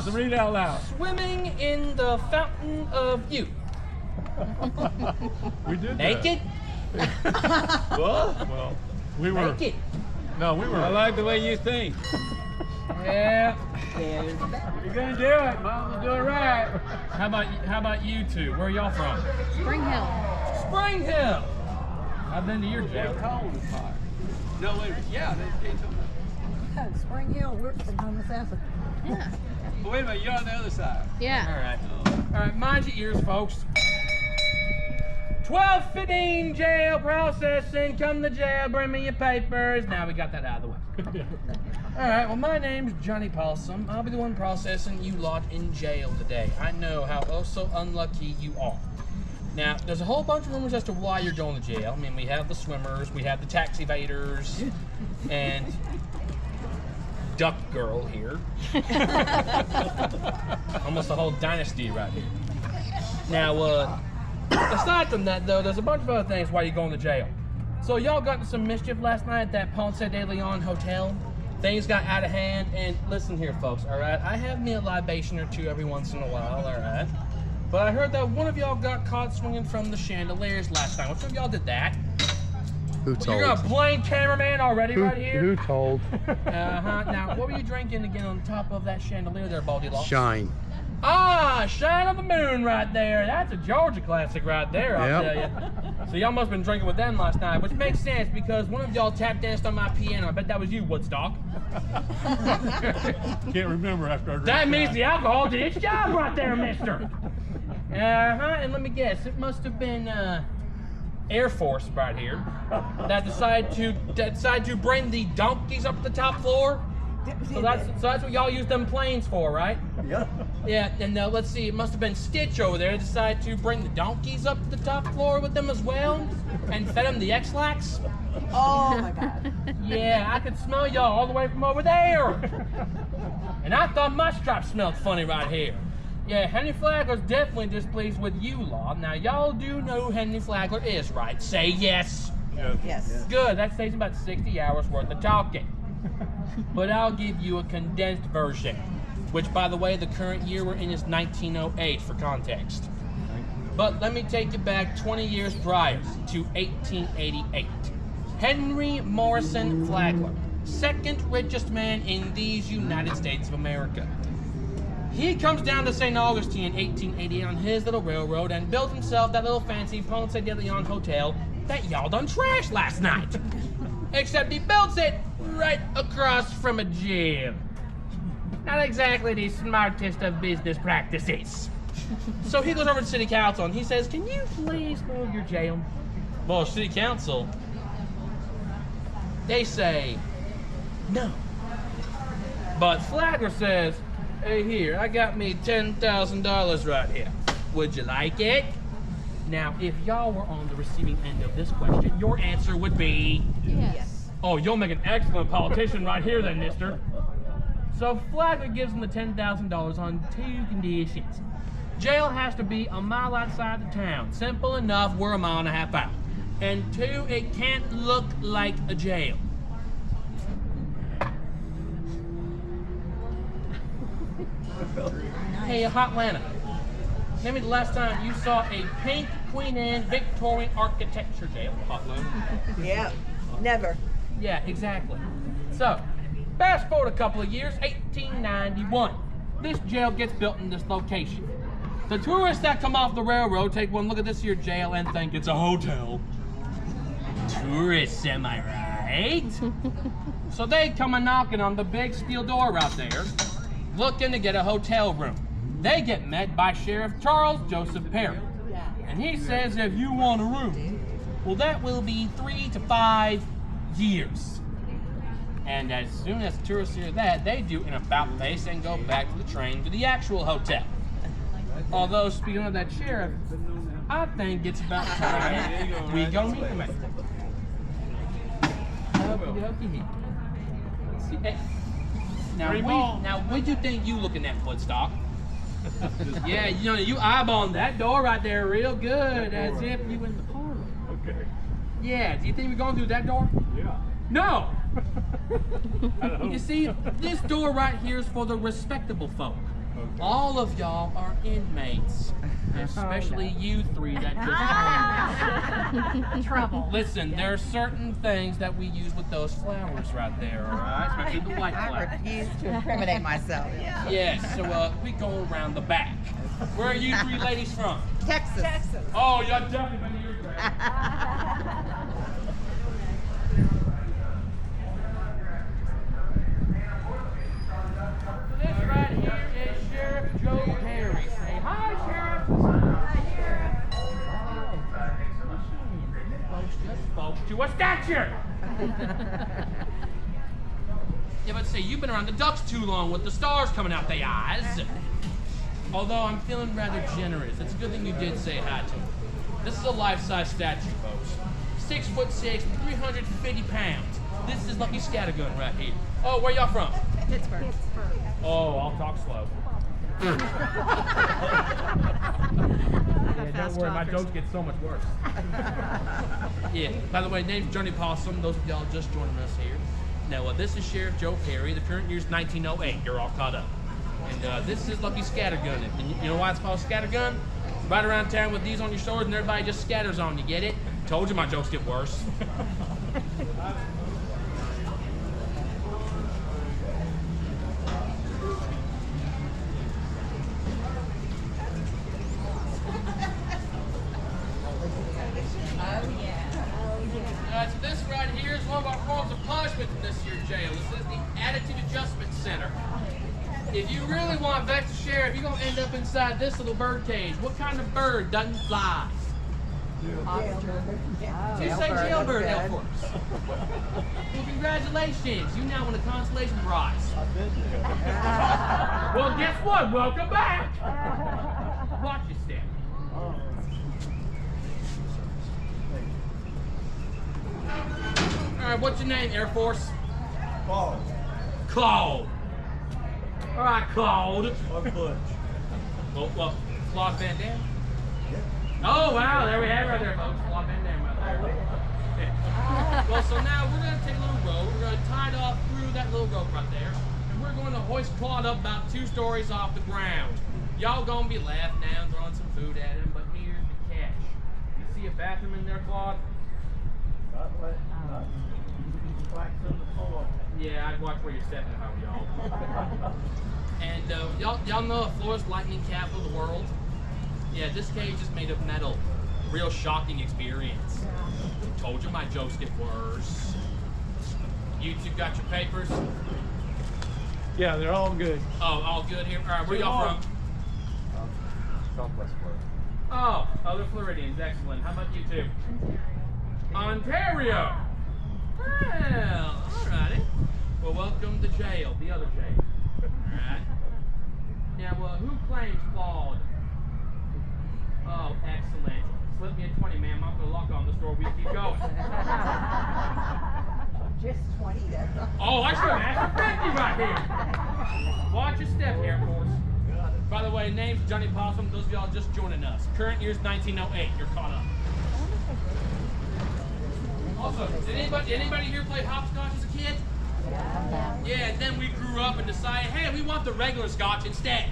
So read it out loud. Swimming in the fountain of youth. We did Naked? What? Well, we were. Naked. No, we were. I like the way you think. Yeah. You're gonna do it, Mom. We'll do it right. How about you two? Where are y'all from? Spring Hill. Spring Hill. I've been to your jail. Cold is hot. No, wait. Yeah, they told me. Spring Hill, we're from Homosassa. Yeah. But wait a minute, you're on the other side. Yeah. All right, mind your ears, folks. 12:15 jail processing. Come to jail, bring me your papers. Now we got that out of the way. All right, well, my name's Johnny Possum. I'll be the one processing you lot in jail today. I know how oh so unlucky you are. Now, there's a whole bunch of rumors as to why you're going to jail. I mean, we have the swimmers, we have the tax evaders, and Duck Girl here. Almost a whole dynasty right here. Now, aside from that, though, there's a bunch of other things why you're going to jail. So y'all got into some mischief last night at that Ponce de Leon hotel. Things got out of hand, and listen here, folks, all right? I have me a libation or two every once in a while, all right? But I heard that one of y'all got caught swinging from the chandeliers last night. Which of y'all did that? Who told? You're gonna blame cameraman already right here? Who told? Now, what were you drinking again on top of that chandelier there, Baldy Law? Shine. Ah, Shine of the Moon right there. That's a Georgia classic right there, I'll tell you. So y'all must have been drinking with them last night, which makes sense because one of y'all tap danced on my piano. I bet that was you, Woodstock. Can't remember after I drank That means the alcohol did its job right there, mister. And let me guess, it must have been Air Force right here that decided to bring the donkeys up to the top floor. So that's what y'all use them planes for, right? Yeah. Yeah, and let's see, it must have been Stitch over there that decided to bring the donkeys up to the top floor with them as well and fed them the X-Lax. Oh my God. Yeah, I could smell y'all all the way from over there. And I thought my strap smelled funny right here. Yeah, Henry Flagler's definitely displeased with you, Law. Now, y'all do know who Henry Flagler is, right? Say yes. Yes. Good, that saves about 60 hours worth of talking. But I'll give you a condensed version, which, by the way, the current year we're in is 1908 for context. But let me take you back 20 years prior to 1888. Henry Morrison Flagler, second richest man in these United States of America. He comes down to St. Augustine in 1888 on his little railroad and builds himself that little fancy Ponce de Leon hotel that y'all done trashed last night. Except he builds it right across from a jail. Not exactly the smartest of business practices. So he goes over to City Council and he says, "Can you please move your jail?" Well, City Council, they say, no. But Flagler says, "Hey, here, I got me $10,000 right here. Would you like it?" Now, if y'all were on the receiving end of this question, your answer would be... Yes. Oh, you'll make an excellent politician right here then, mister. So Flagler gives him the $10,000 on two conditions. Jail has to be a mile outside the town. Simple enough, we're a mile and a half out. And two, it can't look like a jail. Hey, Hot Lana. Name me the last time you saw a pink Queen Anne Victorian architecture jail, Hot Lana. Yeah. Never. Yeah, exactly. So, fast forward a couple of years, 1891. This jail gets built in this location. The tourists that come off the railroad take one look at this here jail and think it's a hotel. Tourists, am I right? So they come a knocking on the big steel door out there, looking to get a hotel room. They get met by Sheriff Charles Joseph Perry. And he says if you want a room, well, that will be 3 to 5 years. And as soon as the tourists hear that, they do an about face and go back to the train to the actual hotel. Although, speaking of that sheriff, I think it's about time we go meet him. Let's see. Hey. Now, what do you think you looking at, Woodstock? Yeah, you know, you eyeballing that door right there real good, as if you in the parlor. Okay. Yeah, do you think we're going through that door? Yeah. No! I don't know. You see, this door right here is for the respectable folk. All of y'all are inmates, especially you three that just Trouble. Listen, there are certain things that we use with those flowers right there, all right? Especially the white I flowers. refuse to incriminate myself. Yes, so we go around the back. Where are you three ladies from? Texas. Oh, y'all definitely been to your grave. This right here is Sheriff Joe Perry. Say hi, Sheriff. Hi, Sheriff. You folks just spoke to a statue. Yeah, but say you've been around the ducks too long with the stars coming out their eyes. Although I'm feeling rather generous. It's a good thing you did say hi to him. This is a life-size statue, folks. 6'6", 350 pounds. This is Lucky Scattergun right here. Oh, where y'all from? Pittsburgh. Oh, I'll talk slow. Yeah, don't worry, my jokes get so much worse. Yeah, by the way, name's Johnny Possum. Those of y'all just joining us here. Now, this is Sheriff Joe Perry. The current year's 1908. You're all caught up. And this is Lucky Scattergun. And you know why it's called Scattergun? Ride around town with these on your shoulders and everybody just scatters on you, get it? Told you my jokes get worse. So this right here is one of our forms of punishment in this year's jail. This is the Attitude Adjustment Center. If you really want to vex the sheriff, you're going to end up inside this little bird cage. What kind of bird doesn't fly? You say jailbird, of course. Well, congratulations. You now win a consolation prize. Well, guess what? Welcome back. Watch your step. All right, what's your name, Air Force? Claude. Claude. All right, Claude. I'm Butch. Well, Claude Van Damme? Oh, wow, there we have it right there, folks. Claude Van Damme right there. Yeah. Well, so now we're going to take a little rope. We're going to tie it off through that little rope right there. And we're going to hoist Claude up about 2 stories off the ground. Y'all going to be laughing now and throwing some food at him, but here's the catch. You see a bathroom in there, Claude? Not wax on the floor. Yeah, I'd watch where you're stepping if I were y'all. And y'all know the floor is lightning capital of the world? Yeah, this cage is made of metal. Real shocking experience. Told you my jokes get worse. You two got your papers? Yeah, they're all good. Oh, all good here? All right, where y'all from? Southwest Florida. Oh, other Floridians, excellent. How about you two? Ontario! Well, alrighty. Well, welcome to jail, the other jail. Alright. Now, who claims Claude? Oh, excellent. Slip me a 20, ma'am. I'm going to lock on this door. We keep going. Just 20, that's all. Oh, I should have asked for 50 right here. Watch your step, Air Force. By the way, name's Johnny Possum. Those of y'all just joining us. Current year's 1908. You're caught up. Also, did anybody here play hopscotch as a kid? Yeah, and then we grew up and decided, hey, we want the regular scotch instead.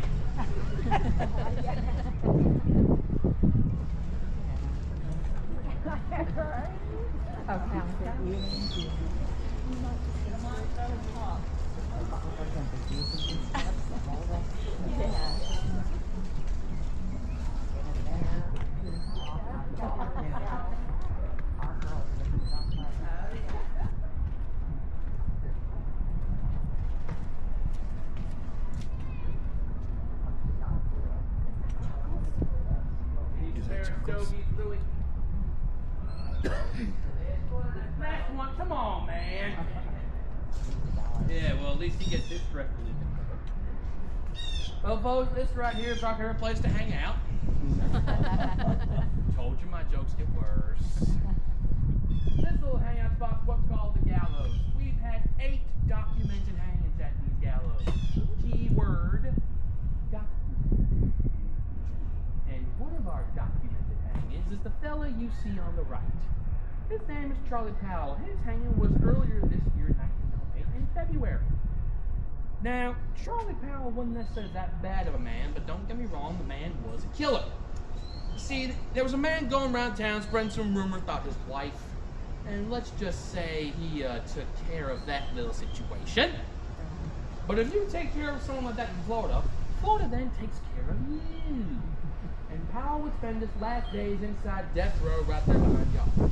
Really... Last one, come on, man. Yeah, well, at least he gets his stress relief. Well, folks, this right here is our favorite place to hang out. Told you my jokes get worse. This little hangout spot's what's called the gallows. We've had 8 documented hangings at these gallows. Keyword, documented. And one of our documented hangings is the fella you see on the right. His name is Charlie Powell. His hanging was earlier this year, 1908, in February. Now, Charlie Powell wasn't necessarily that bad of a man, but don't get me wrong, the man was a killer. See, there was a man going around town spreading some rumors about his wife, and let's just say he took care of that little situation. But if you take care of someone like that in Florida, Florida then takes care of you. And Powell would spend his last days inside death row right there behind y'all.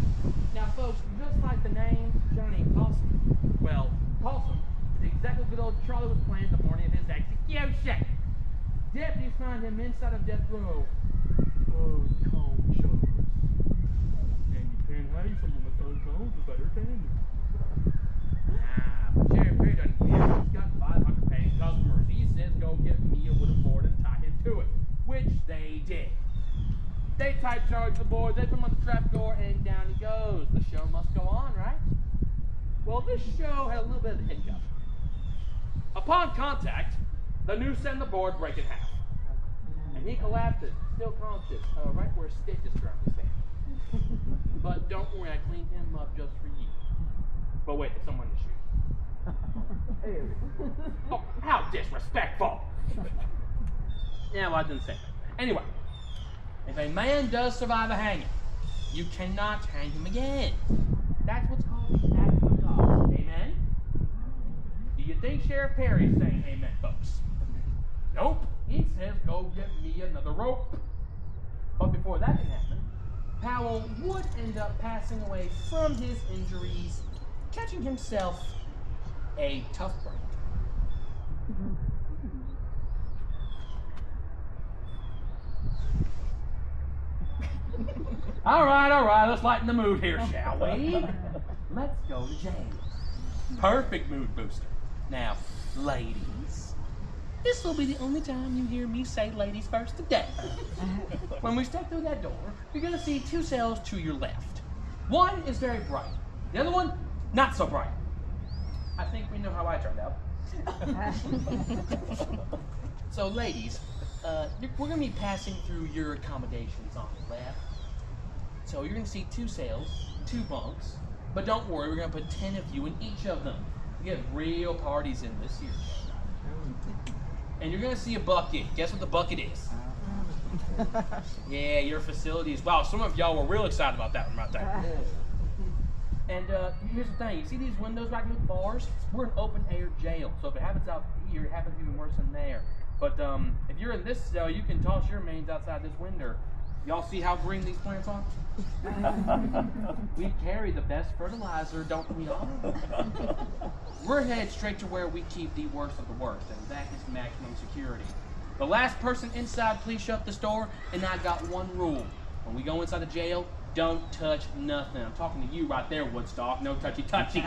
Now, folks, just like the name Johnny Possum, well, Possum is exactly what old Charlie was playing the morning of his execution. Deputies find him inside of death row. Unconscious. And you can't hang someone that's unconscious better, can you? But Jerry Perry doesn't care. He's got 500 paying customers. He says go get Mia with a board and tie him to it, which they did. They type charge the board, they put him on the trap door, and down he goes. The show must go on, right? Well, this show had a little bit of a hiccup. Upon contact, the noose and the board break in half. And he collapses, still conscious, right where Stitch is currently standing. But don't worry, I cleaned him up just for you. But wait, there's someone to shoot. Oh, how disrespectful! Yeah, well, I didn't say that. Anyway, if a man does survive a hanging, you cannot hang him again. That's what's called the act of God. Amen? Do you think Sheriff Perry's saying amen, folks? Nope. He says go get me another rope. But before that can happen, Powell would end up passing away from his injuries, catching himself a tough break. All right, let's lighten the mood here, shall we? Let's go to jail. Perfect mood booster. Now, ladies, this will be the only time you hear me say ladies first today. When we step through that door, you're gonna see two cells to your left. One is very bright. The other one, not so bright. I think we know how I turned out. So, ladies, we're gonna be passing through your accommodations on the left. So you're gonna see two cells, two bunks, but don't worry, we're gonna put 10 of you in each of them. We get real parties in this here. And you're gonna see a bucket. Guess what the bucket is? Yeah, your facilities. Wow, some of y'all were real excited about that one right there. And here's the thing, you see these windows right here with bars? We're an open air jail, so if it happens out here, it happens even worse than there. But if you're in this cell, you can toss your mains outside this window. Y'all see how green these plants are? We carry the best fertilizer, don't we all? We're headed straight to where we keep the worst of the worst, and that is maximum security. The last person inside, please shut this door, and I got one rule. When we go inside the jail, don't touch nothing. I'm talking to you right there, Woodstock. No touchy-touchy.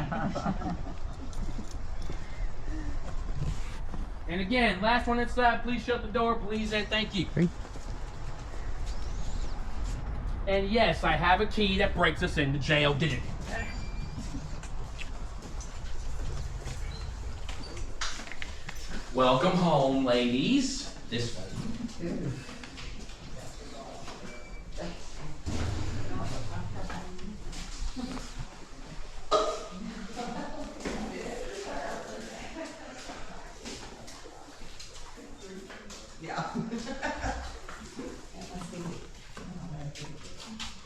And again, last one inside, please shut the door, please, and thank you. Okay. And yes, I have a key that breaks us into jail, did it? Welcome home, ladies. This way.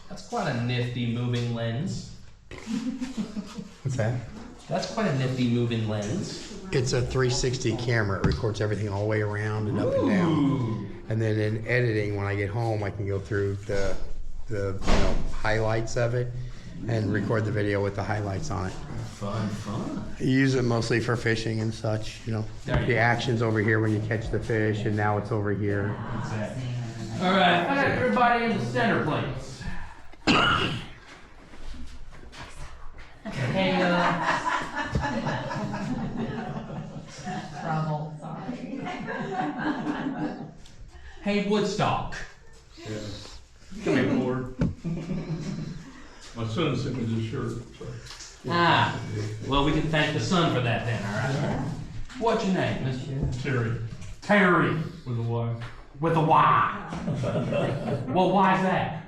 That's quite a nifty moving lens. What's that? That's quite a nifty moving lens. It's a 360 camera. It records everything all the way around and up and down. And then in editing, when I get home, I can go through the highlights of it and record the video with the highlights on it. Fun. I use it mostly for fishing and such, The action's over here when you catch the fish, and now it's over here. All right, everybody in the center, please. Hey, Trouble, sorry. Hey, Woodstock. Yeah. Come here, Lord. My son sent me this shirt. So. Well, we can thank the sun for that then, all right? What's your name, Mr. Terry, Terry. with a wife. With a Y. Well, why is that?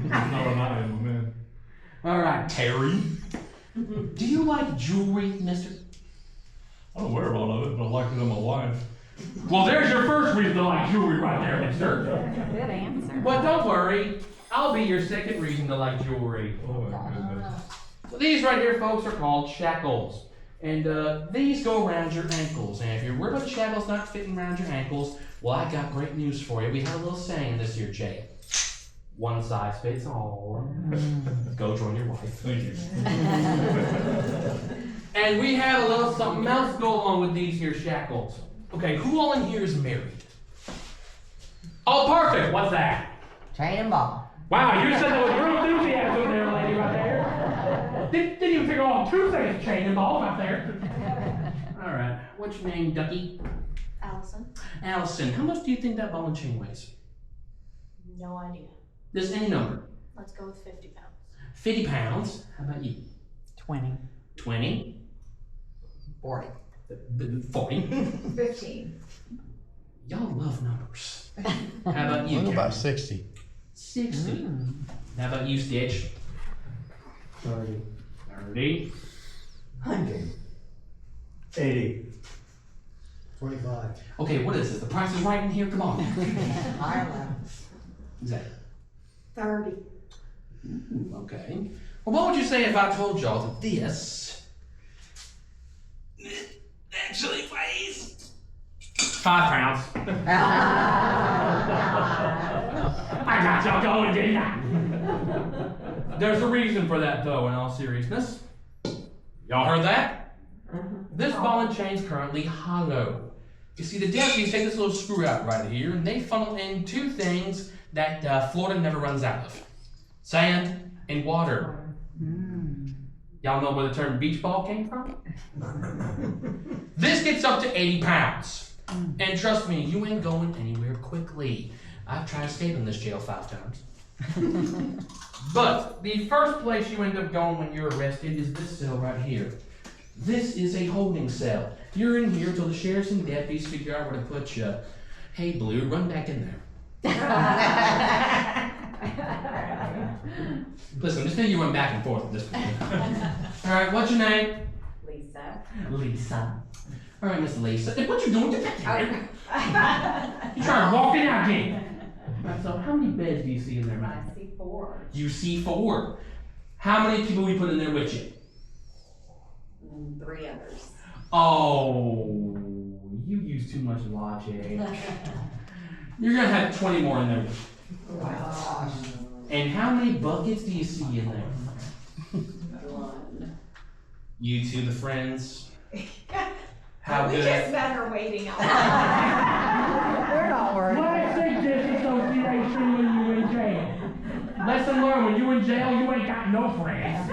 Not an I, I'm a man. All right, Terry. Do you like jewelry, mister? I don't wear a lot of it, but I like it on my wife. Well, there's your first reason to like jewelry right there, mister. Good answer. But don't worry, I'll be your second reason to like jewelry. Oh my goodness. So these right here, folks, are called shackles. And these go around your ankles. And if you're worried about shackles not fitting around your ankles, well, I got great news for you. We have a little saying in this here jail. One size fits all. Go join your wife. Thank you. And we have a little something else to go along with these here shackles. Okay, who all in here is married? Oh, perfect. What's that? Chain and ball. Wow, you said that with real enthusiasm there, lady, right there. Didn't even figure out 2 seconds chain and ball right there. All right, what's your name, Ducky? Allison? Allison, how much do you think that ball and chain weighs? No idea. Just any number. Let's go with 50 pounds. 50 pounds. How about you? 20. 20? 40. 40? 15. Y'all love numbers. How about you? What Karen? about 60? 60. How about you, Stitch? 30. 30. 100. 80. 25. Okay, what is this? The price is right in here? Come on. Ireland. Exactly. 30. Okay. Well, what would you say if I told y'all that this actually weighs 5 pounds? I got y'all going, didn't I? There's a reason for that, though, in all seriousness. Y'all heard that? This ball and chain's currently hollow. You see, the deputies take this little screw out right here, and they funnel in 2 things that Florida never runs out of. Sand and water. Y'all know where the term beach ball came from? This gets up to 80 pounds. And trust me, you ain't going anywhere quickly. I've tried escaping this jail 5 times. But the first place you end up going when you're arrested is this cell right here. This is a holding cell. You're in here until the sheriffs and deputies figure out where to put you. Hey, Blue, run back in there. Listen, just think you run back and forth at this point. All right, what's your name? Lisa. Lisa. All right, Miss Lisa. Hey, what you doing? Get back here. You trying to walk in out here. So, how many beds do you see in there, I man? see 4. You see 4. How many people we put in there with you? 3 others. Oh, you use too much logic. You're gonna have 20 more in there. Gosh. And how many buckets do you see in there? 1. You two, the friends. How We good? just met her waiting out. We're not worried. Classic disassociation when you in jail. Lesson learned: when you in jail, you ain't got no friends.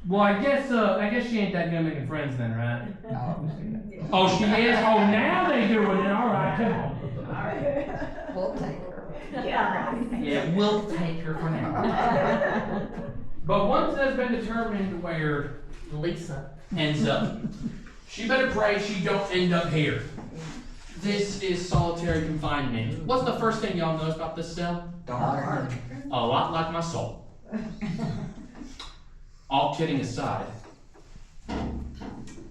Well, I guess she ain't that good at making friends then, right? Oh, she is. Oh, now they doing it. All right, come on. Alright. We'll take her. Yeah, right. Yeah, we'll take her for now. But once that's been determined where Lisa ends up, she better pray she don't end up here. This is solitary confinement. What's the first thing y'all notice about this cell? Dark. A lot like my soul. All kidding aside,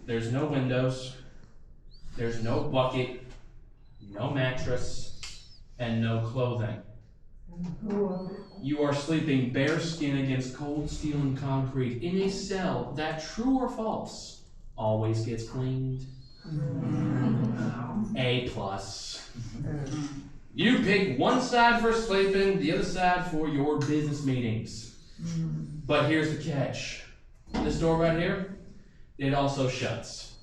there's no windows, there's no bucket, no mattress, and no clothing. You are sleeping bare skin against cold steel and concrete in a cell that, true or false, always gets cleaned. A+. You pick one side for sleeping, the other side for your business meetings. But here's the catch. This door right here, it also shuts.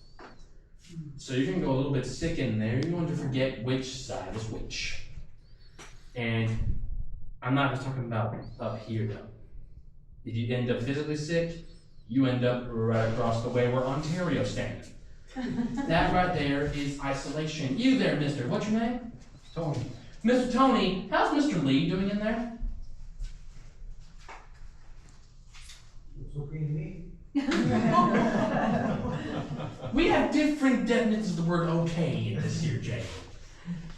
So you can go a little bit sick in there. You're going to forget which side is which. And I'm not just talking about up here though. If you end up physically sick, you end up right across the way where Ontario's standing. That right there is isolation. You there, mister. What's your name? Tony. Mr. Tony, how's Mr. Lee doing in there? It's okay to me. We have different definitions of the word okay in this here jail.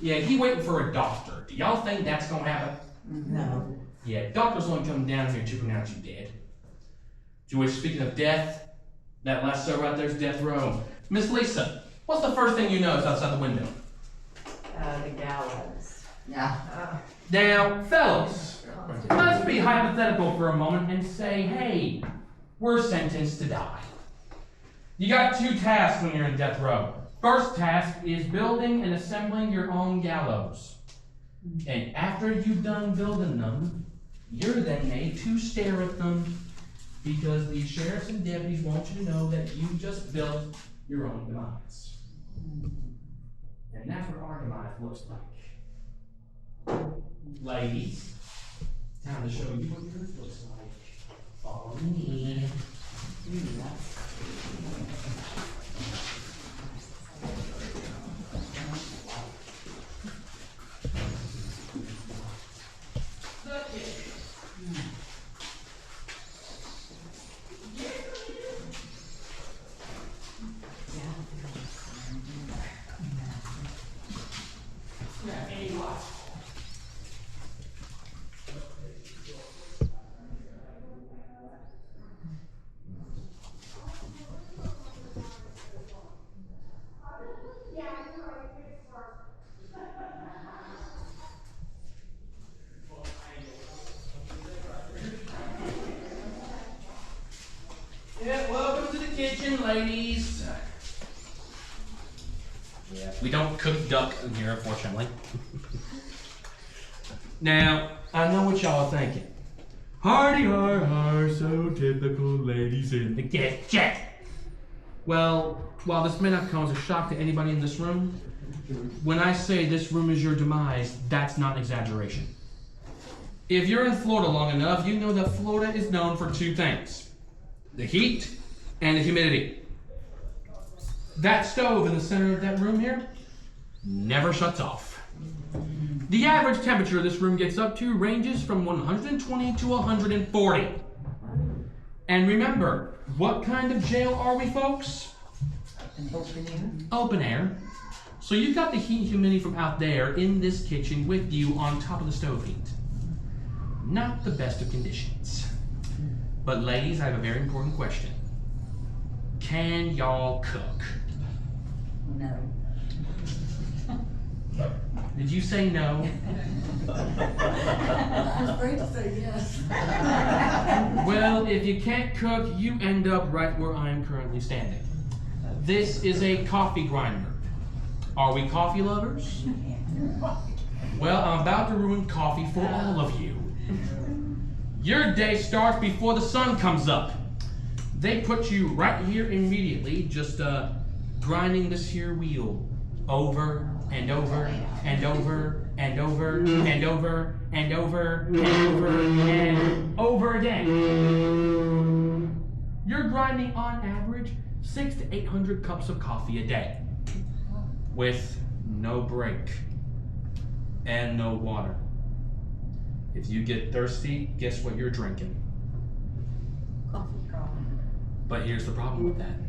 Yeah, he waiting for a doctor. Do y'all think that's gonna happen? No. Yeah, doctors only come down here to pronounce you dead. To which, speaking of death, that last cell right there's death row. Miss Lisa, what's the first thing you notice outside the window? The gallows. Yeah. Now, fellas, let's be hypothetical for a moment and say, hey, we're sentenced to die. You got two tasks when you're in death row. First task is building and assembling your own gallows. And after you've done building them, you're then made to stare at them because the sheriffs and deputies want you to know that you just built your own demise. And that's what our demise looks like. Ladies, time to show you what yours looks like. Follow me. Yeah, welcome to the kitchen, ladies. Yeah, we don't cook duck in here, unfortunately. Now, I know what y'all are thinking. Hardy har har, so typical ladies in the kitchen. Well, while this may not come as a shock to anybody in this room, when I say this room is your demise, that's not an exaggeration. If you're in Florida long enough, you know that Florida is known for two things: the heat and the humidity. That stove in the center of that room here never shuts off. The average temperature this room gets up to ranges from 120 to 140. And remember, what kind of jail are we, folks? An open air? Open air. So you've got the heat and humidity from out there in this kitchen with you on top of the stove heat. Not the best of conditions. But ladies, I have a very important question. Can y'all cook? No. Did you say no? I was afraid to say yes. Well, if you can't cook, you end up right where I'm currently standing. This is a coffee grinder. Are we coffee lovers? Well, I'm about to ruin coffee for all of you. Your day starts before the sun comes up. They put you right here immediately, just grinding this here wheel over and over and over and over and over and over and over and over again. You're grinding on average 600 to 800 cups of coffee a day with no break and no water. If you get thirsty, guess what you're drinking? Coffee. But here's the problem with that.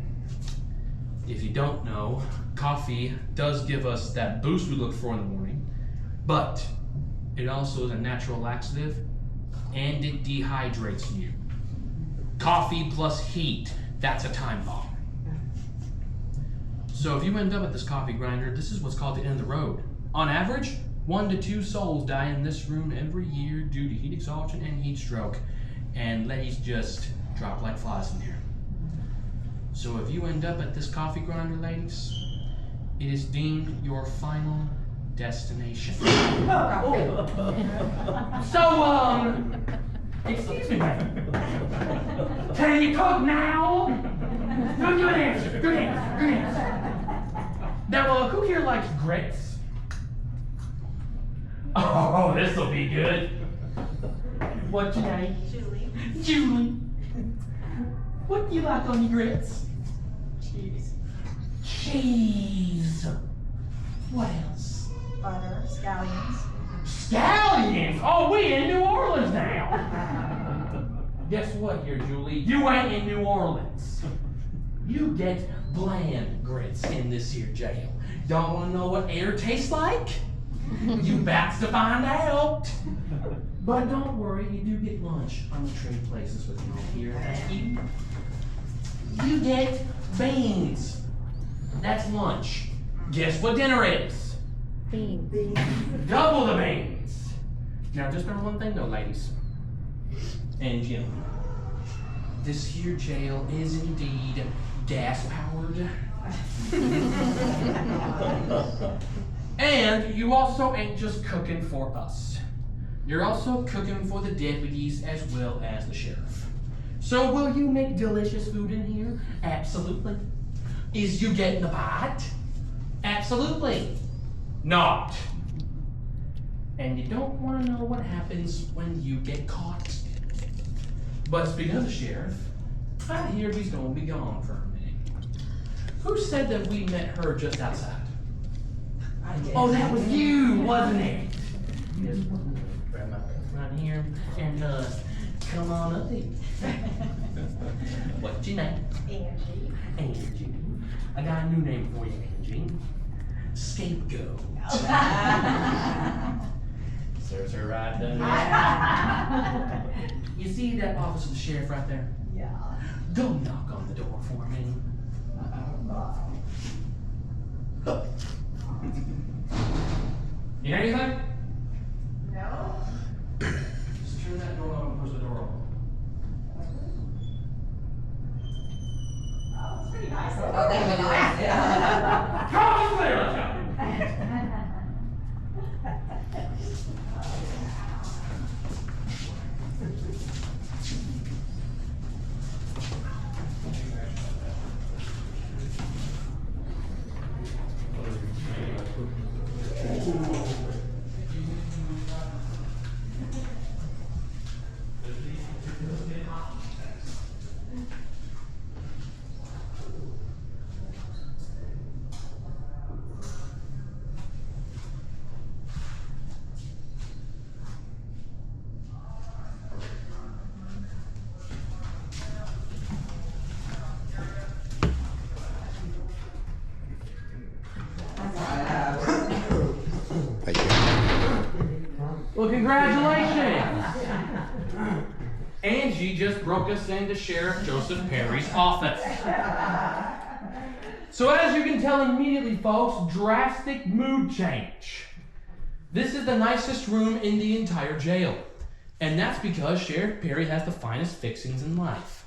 If you don't know, coffee does give us that boost we look for in the morning, but it also is a natural laxative and it dehydrates you. Coffee plus heat, that's a time bomb. So if you end up at this coffee grinder, this is what's called the end of the road. On average, 1 to 2 souls die in this room every year due to heat exhaustion and heat stroke, and ladies just drop like flies in here. So if you end up at this coffee grinder, ladies, it is deemed your final destination. Excuse me, ma'am. Can you cook now? Good answer, good answer, good answer. Now, who here likes grits? Oh, this'll be good. What's your name? Julie. Julie. What do you like on your grits? Cheese. Cheese. What else? Butter. Scallions. Scallions! Oh, we in New Orleans now. Guess what here, Julie? You ain't in New Orleans. You get bland grits in this here jail. Don't want to know what air tastes like? You bats to find out. But don't worry, you do get lunch on the trade places with me here. Thank you. You get beans. That's lunch. Guess what dinner is? Beans. Double the beans. Now just remember one thing though, ladies and gentlemen. This here jail is indeed gas powered. And you also ain't just cooking for us. You're also cooking for the deputies as well as the sheriff. So will you make delicious food in here? Absolutely. Is you getting a bite? Absolutely not. And you don't want to know what happens when you get caught. But speaking of the sheriff, I hear he's going to be gone for a minute. Who said that we met her just outside? Oh, that was you, wasn't it? Yes, grab my right here and come on up here. What's your name? Angie. Angie. I got a new name for you, Angie. Scapegoat. Serves her right, doesn't it? You see that office of the sheriff right there? Yeah. Go knock on the door for me. You hear anything? No. Just turn that door on and push the door open. Oh, it's pretty nice. Oh, that was nice, yeah. Come on, clear, let's go. Thank you. Well, congratulations! Angie just broke us into Sheriff Joseph Perry's office. So as you can tell immediately, folks, drastic mood change. This is the nicest room in the entire jail. And that's because Sheriff Perry has the finest fixings in life.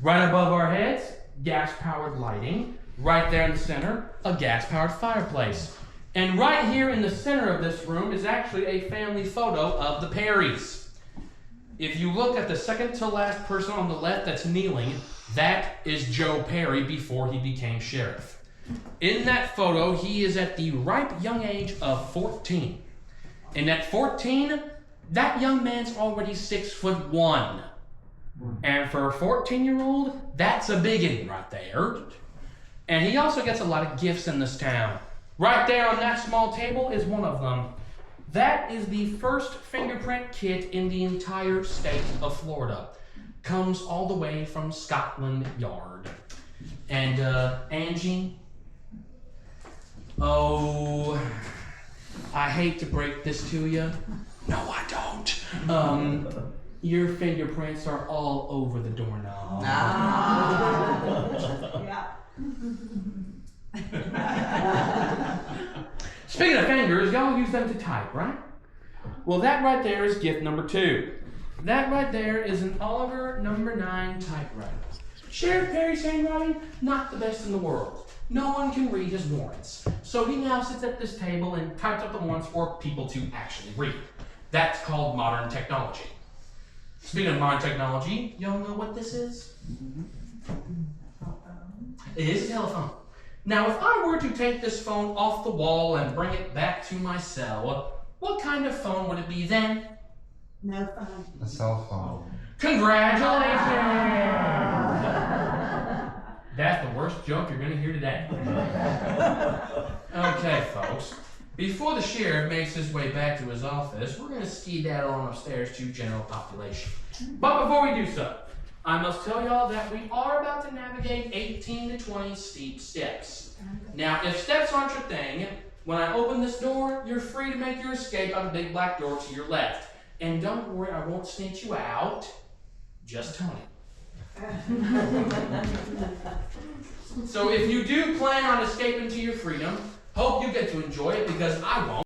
Right above our heads, gas-powered lighting. Right there in the center, a gas-powered fireplace. And right here in the center of this room is actually a family photo of the Perrys. If you look at the second to last person on the left that's kneeling, that is Joe Perry before he became sheriff. In that photo, he is at the ripe young age of 14. And at 14, that young man's already 6'1". And for a 14-year-old, that's a biggin right there. And he also gets a lot of gifts in this town. Right there on that small table is one of them. That is the first fingerprint kit in the entire state of Florida. Comes all the way from Scotland Yard. And Angie, oh, I hate to break this to you. No, I don't. Your fingerprints are all over the doorknob. Yeah. Speaking of fingers, y'all use them to type, right? Well, that right there is gift number 2. That right there is an Oliver No. 9 typewriter. Sheriff Perry's handwriting, not the best in the world. No one can read his warrants. So he now sits at this table and types up the warrants for people to actually read. That's called modern technology. Speaking of modern technology, y'all know what this is? It is a telephone. Now, if I were to take this phone off the wall and bring it back to my cell, what kind of phone would it be then? No fun. A cell phone. Congratulations! That's the worst joke you're gonna hear today. Okay, folks. Before the sheriff makes his way back to his office, we're gonna skedaddle on upstairs to general population. But before we do so, I must tell y'all that we are about to navigate 18 to 20 steep steps. Now, if steps aren't your thing, when I open this door, you're free to make your escape out the big black door to your left. And don't worry, I won't snitch you out. Just Tony. So if you do plan on escaping to your freedom, hope you get to enjoy it because I won't.